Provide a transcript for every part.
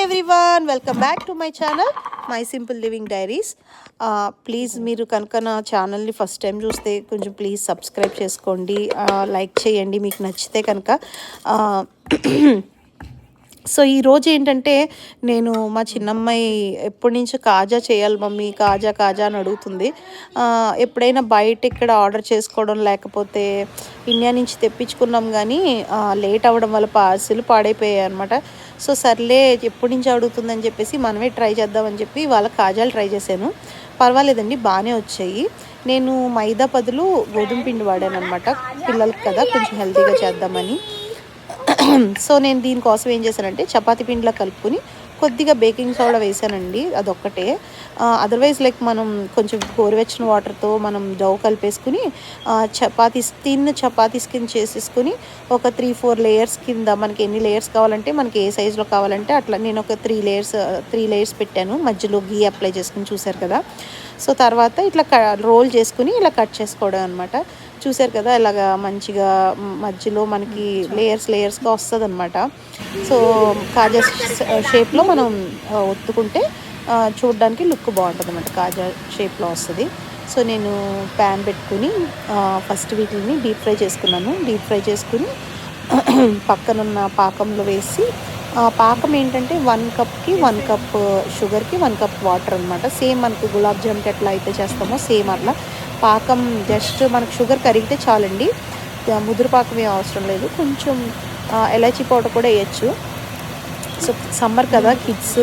Everyone, welcome back to my channel my simple living diaries. Please మీరు కనుక నా ఛానల్ని ఫస్ట్ టైం చూస్తే కొంచెం ప్లీజ్ సబ్స్క్రైబ్ చేసుకోండి, లైక్ చేయండి మీకు నచ్చితే కనుక. సో ఈరోజు ఏంటంటే నేను మా చిన్నమ్మాయి ఎప్పటి నుంచో కాజా చేయాలి మమ్మీ, కాజా కాజా అని అడుగుతుంది. ఎప్పుడైనా బయట ఇక్కడ ఆర్డర్ చేసుకోవడం లేకపోతే ఇండియా నుంచి తెప్పించుకున్నాం, కానీ లేట్ అవ్వడం వల్ల పార్సిల్ పాడైపోయాయి అనమాట. సో సర్లే ఎప్పటి నుంచి అడుగుతుందని చెప్పేసి మనమే ట్రై చేద్దామని చెప్పి వాళ్ళ కాజాలు ట్రై చేశాను. పర్వాలేదండి, బాగానే వచ్చాయి. నేను మైదా బదులు గోధుమ పిండి వాడాను అనమాట, పిల్లలకి కదా కొంచెం హెల్తీగా చేద్దామని. సో నేను దీనికోసం ఏం చేశానంటే చపాతీ పిండిలో కలుపుకొని కొద్దిగా బేకింగ్ సోడా వేసానండి, అదొక్కటే. అదర్వైజ్ లైక్ మనం కొంచెం గోరువెచ్చని వాటర్తో మనం డౌ కలిపేసుకుని చపాతీస్ కింద చేసేసుకుని ఒక 3-4 లేయర్స్ కింద మనకి ఎన్ని లేయర్స్ కావాలంటే మనకి ఏ సైజులో కావాలంటే అట్లా నేను ఒక 3 లేయర్స్ పెట్టాను. మధ్యలో గీ అప్లై చేసుకుని చూసారు కదా. సో తర్వాత ఇట్లా రోల్ చేసుకుని ఇలా కట్ చేసుకోవడం అనమాట. చూసారు కదా, ఇలాగా మంచిగా మధ్యలో మనకి లేయర్స్గా వస్తుంది అనమాట. సో కాజా షేప్లో మనం ఒత్తుకుంటే చూడడానికి లుక్ బాగుంటుంది అనమాట, కాజా షేప్లో వస్తుంది. సో నేను ప్యాన్ పెట్టుకుని ఫస్ట్ వీటిని డీప్ ఫ్రై చేసుకున్నాను. డీప్ ఫ్రై చేసుకుని పక్కనున్న పాకంలో వేసి, పాకం ఏంటంటే 1 కప్కి 1 కప్ షుగర్కి 1 కప్ వాటర్ అనమాట. సేమ్ మనకు గులాబ్ జామ్కి ఎట్లా అయితే చేస్తామో సేమ్ అట్లా పాకం. జస్ట్ మనకు షుగర్ కరిగితే చాలండి, ముదురు పాకం ఏం అవసరం లేదు. కొంచెం ఎలాచీ పౌడర్ కూడా వేయచ్చు. సో సమ్మర్ కదా, కిడ్స్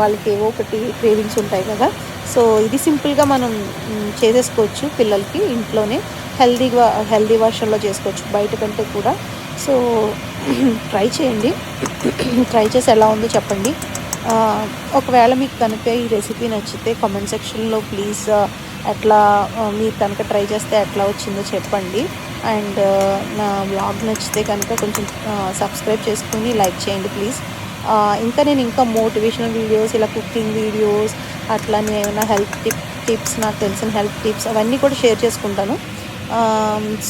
వాళ్ళకి ఏవో ఒకటి క్రేవింగ్స్ ఉంటాయి కదా. సో ఇది సింపుల్గా మనం చేసేసుకోవచ్చు పిల్లలకి ఇంట్లోనే, హెల్దీ వర్షన్లో చేసుకోవచ్చు బయట కంటే కూడా. సో ట్రై చేయండి, ట్రై చేసి ఎలా ఉందో చెప్పండి. ఒకవేళ మీకు కనుక ఈ రెసిపీ నచ్చితే కామెంట్ సెక్షన్లో ప్లీజ్ ఎట్లా మీరు కనుక ట్రై చేస్తే ఎట్లా వచ్చిందో చెప్పండి. అండ్ నా వ్లాగ్ నచ్చితే కనుక కొంచెం సబ్స్క్రైబ్ చేసుకుని లైక్ చేయండి ప్లీజ్. ఇంకా మోటివేషనల్ వీడియోస్, ఇలా కుకింగ్ వీడియోస్, అట్లానే ఏమైనా హెల్త్ టిప్స్, నాకు తెలిసిన హెల్త్ టిప్స్ అవన్నీ కూడా షేర్ చేసుకుంటాను.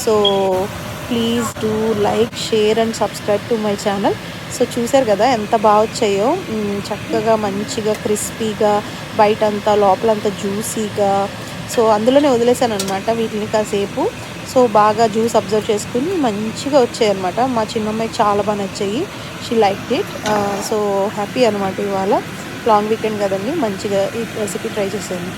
So please do like, share and subscribe to my channel. So చూసారు కదా ఎంత బాగా వచ్చాయో, చక్కగా మంచిగా క్రిస్పీగా, బయటంతా లోపలంతా జ్యూసీగా. సో అందులోనే వదిలేసాను అనమాట వీటిని కాసేపు. సో బాగా జ్యూస్ అబ్జర్వ్ చేసుకుని మంచిగా వచ్చాయి అనమాట. మా చిన్నమ్మాయికి చాలా బాగా నచ్చాయి, she like it. So happy అనమాట. ఇవాళ లాంగ్ వీకెండ్ కదండి, మంచిగా ఈ రెసిపీ ట్రై చేశాను.